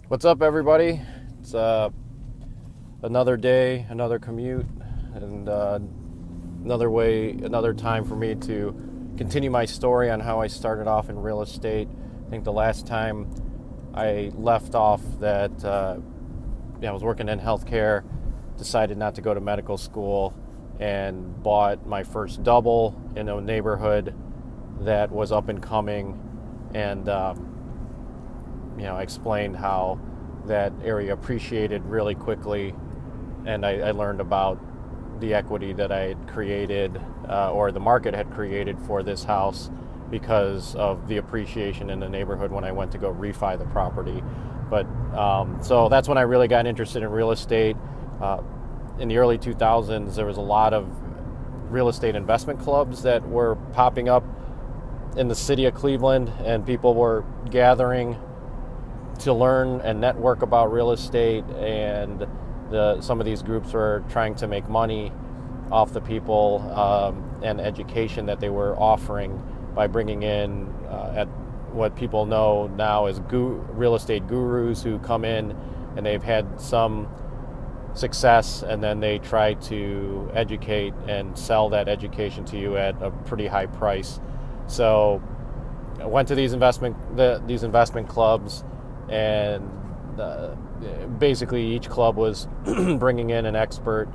What's up, everybody? It's another day, another commute, and another time for me to continue my story on how I started off in real estate. I think the last time I left off that I was working in healthcare, decided not to go to medical school, and bought my first double in a neighborhood that was up and coming, and I explained how that area appreciated really quickly, and I learned about the equity that I had created, or the market had created for this house because of the appreciation in the neighborhood when I went to go refi the property. But so that's when I really got interested in real estate. In the early 2000s, there was a lot of real estate investment clubs that were popping up in the city of Cleveland, and people were gathering to learn and network about real estate, and some of these groups were trying to make money off the people and education that they were offering by bringing in at what people know now as real estate gurus who come in and they've had some success, and then they try to educate and sell that education to you at a pretty high price. So I went to these investment clubs, and basically each club was bringing in an expert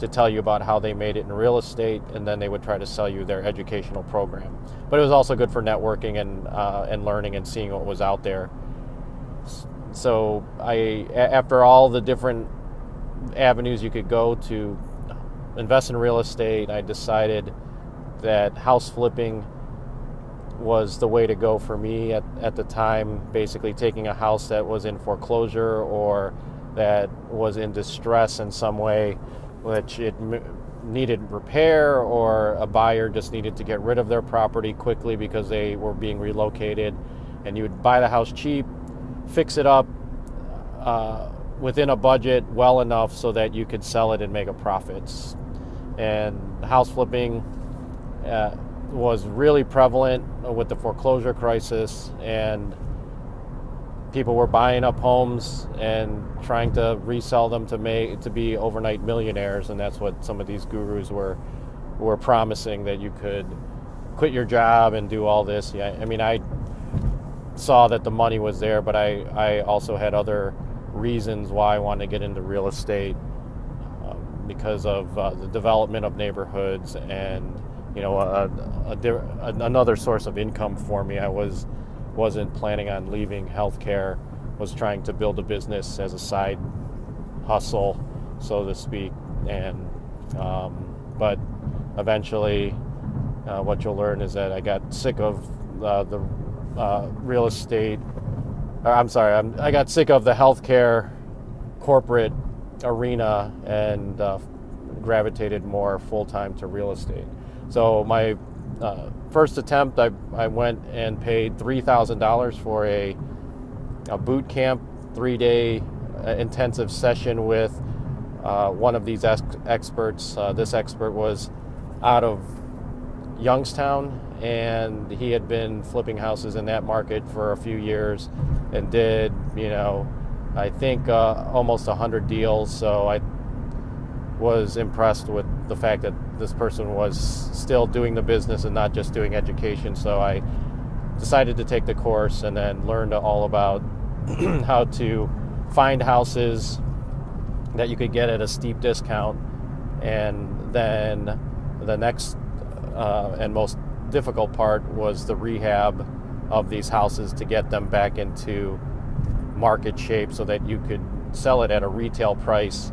to tell you about how they made it in real estate, and then they would try to sell you their educational program. But it was also good for networking and learning and seeing what was out there. So after all the different avenues you could go to invest in real estate, I decided that house flipping was the way to go for me at the time. Basically taking a house that was in foreclosure or that was in distress in some way, which it needed repair, or a buyer just needed to get rid of their property quickly because they were being relocated, and you would buy the house cheap, fix it up within a budget well enough so that you could sell it and make a profit. And house flipping was really prevalent with the foreclosure crisis, and people were buying up homes and trying to resell them to be overnight millionaires, and that's what some of these gurus were promising, that you could quit your job and do all this. I mean, I saw that the money was there, but I also had other reasons why I wanted to get into real estate, because of the development of neighborhoods, and another source of income for me. I wasn't planning on leaving healthcare, was trying to build a business as a side hustle, so to speak. And but eventually what you'll learn is that I got sick of the real estate, I got sick of the healthcare corporate arena, and gravitated more full-time to real estate. So my first attempt, I went and paid $3,000 for a boot camp, 3-day intensive session with one of these experts. This expert was out of Youngstown, and he had been flipping houses in that market for a few years, and did, I think almost 100 deals. So I was impressed with the fact that this person was still doing the business and not just doing education. So I decided to take the course, and then learned all about how to find houses that you could get at a steep discount. And then the next and most difficult part was the rehab of these houses to get them back into market shape so that you could sell it at a retail price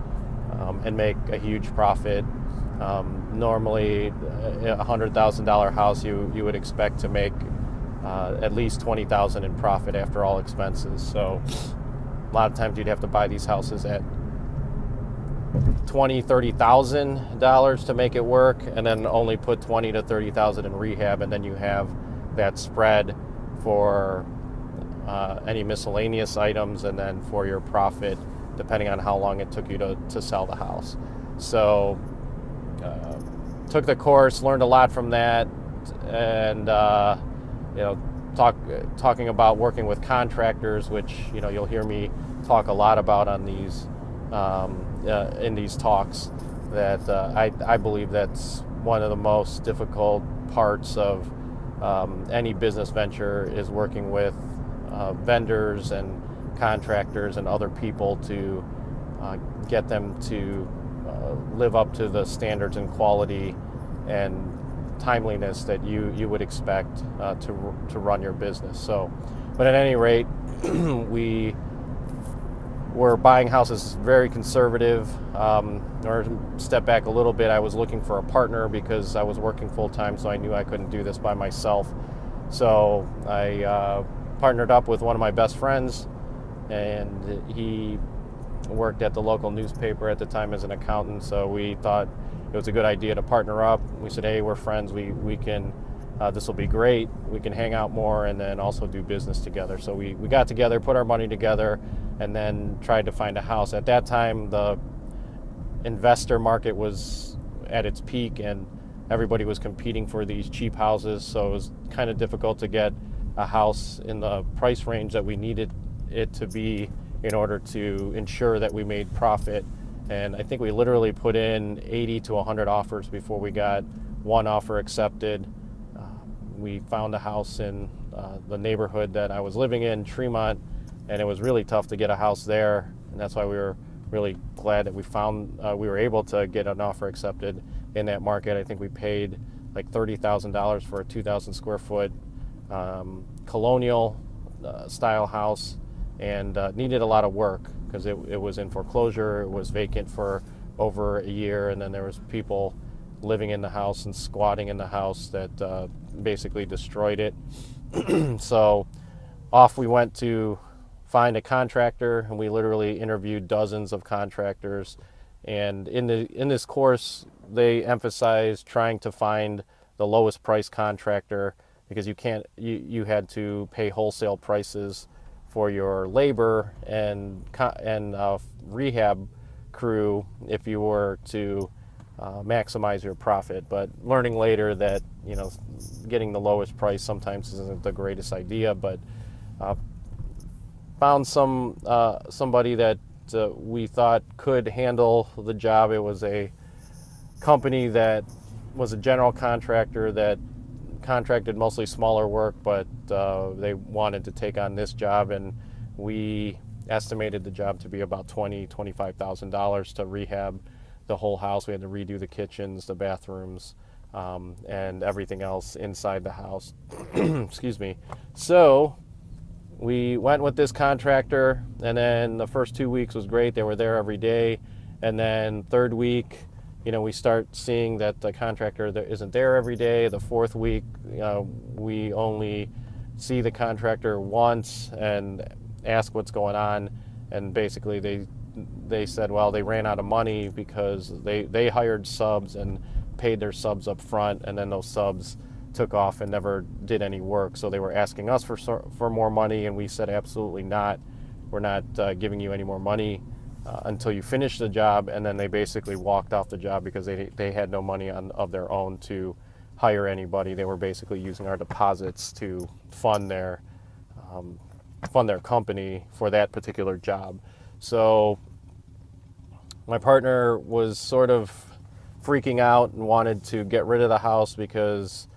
and make a huge profit. Normally, a $100,000 house, you would expect to make at least $20,000 in profit after all expenses. So a lot of times you'd have to buy these houses at $20,000-$30,000 to make it work, and then only put $20,000 to $30,000 in rehab, and then you have that spread for any miscellaneous items, and then for your profit, depending on how long it took you to sell the house. So took the course, learned a lot from that, and talking about working with contractors, which you'll hear me talk a lot about on these in these talks. That I believe that's one of the most difficult parts of any business venture is working with vendors and contractors and other people to get them to live up to the standards and quality and timeliness that you would expect to run your business. So, but at any rate, we were buying houses very conservative. Or step back a little bit, I was looking for a partner because I was working full time, so I knew I couldn't do this by myself. So I partnered up with one of my best friends, and he worked at the local newspaper at the time as an accountant. So we thought it was a good idea to partner up. We said, hey, we're friends. We can. This will be great. We can hang out more and then also do business together. So we got together, put our money together, and then tried to find a house. At that time, the investor market was at its peak and everybody was competing for these cheap houses. So it was kind of difficult to get a house in the price range that we needed it to be in order to ensure that we made profit. And I think we literally put in 80 to 100 offers before we got one offer accepted. We found a house in the neighborhood that I was living in, Tremont, and it was really tough to get a house there. And that's why we were really glad that we were able to get an offer accepted in that market. I think we paid like $30,000 for a 2,000 square foot colonial style house, and needed a lot of work because it was in foreclosure. It was vacant for over a year, and then there was people living in the house and squatting in the house that basically destroyed it. So off we went to find a contractor, and we literally interviewed dozens of contractors. And in this course, they emphasized trying to find the lowest price contractor, because you had to pay wholesale prices for your labor and rehab crew if you were to maximize your profit. But learning later that getting the lowest price sometimes isn't the greatest idea. But found somebody that we thought could handle the job. It was a company that was a general contractor that contracted mostly smaller work, but they wanted to take on this job, and we estimated the job to be about $25,000 to rehab the whole house. We had to redo the kitchens, the bathrooms, and everything else inside the house. Excuse me. So we went with this contractor, and then the first 2 weeks was great. They were there every day. And then third week, we start seeing that the contractor isn't there every day. The fourth week, we only see the contractor once and ask what's going on. And basically they said, well, they ran out of money because they hired subs and paid their subs up front, and then those subs took off and never did any work. So they were asking us for more money, and we said absolutely not. We're not giving you any more money until you finish the job. And then they basically walked off the job because they had no money of their own to hire anybody. They were basically using our deposits to fund their company for that particular job. So my partner was sort of freaking out and wanted to get rid of the house because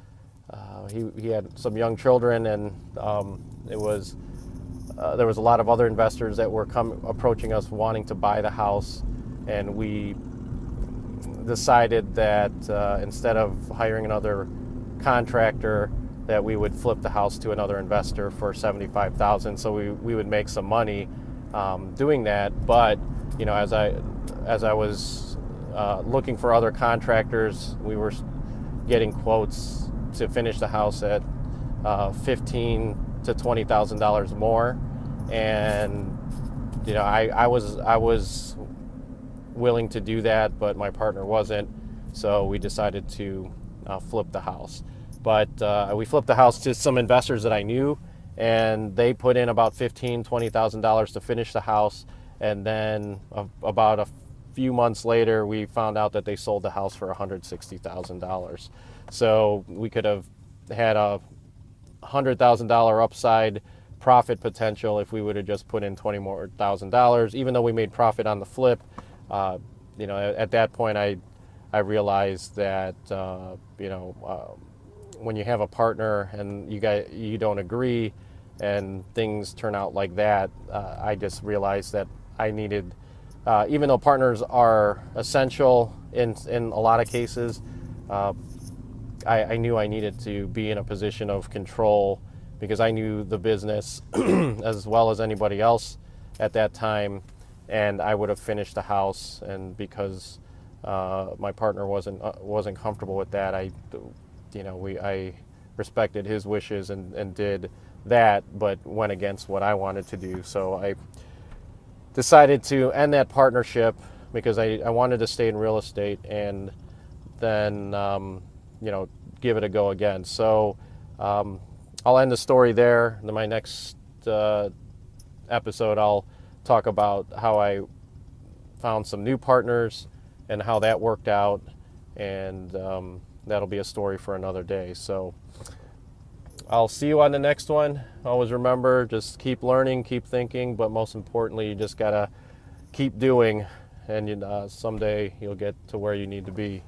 he had some young children, and there was a lot of other investors that were approaching us wanting to buy the house. And we decided that instead of hiring another contractor, that we would flip the house to another investor for $75,000. So we would make some money doing that. But as I was looking for other contractors, we were getting quotes to finish the house at $15,000 to $20,000 more. And I was willing to do that, but my partner wasn't. So we decided to flip the house. But we flipped the house to some investors that I knew, and they put in about $15,000, $20,000 to finish the house. And then about a few months later, we found out that they sold the house for $160,000. So we could have had a $100,000 upside profit potential if we would have just put in $20,000 more. Even though we made profit on the flip, at that point I realized that when you have a partner and you don't agree and things turn out like that, I just realized that I needed, even though partners are essential in a lot of cases, I knew I needed to be in a position of control because I knew the business as well as anybody else at that time, and I would have finished the house. And because my partner wasn't comfortable with that, I respected his wishes and did that, but went against what I wanted to do. So I decided to end that partnership because I wanted to stay in real estate and then give it a go again. So I'll end the story there. In my next episode, I'll talk about how I found some new partners and how that worked out, and that'll be a story for another day. So I'll see you on the next one. Always remember, just keep learning, keep thinking, but most importantly, you just gotta keep doing, and someday you'll get to where you need to be.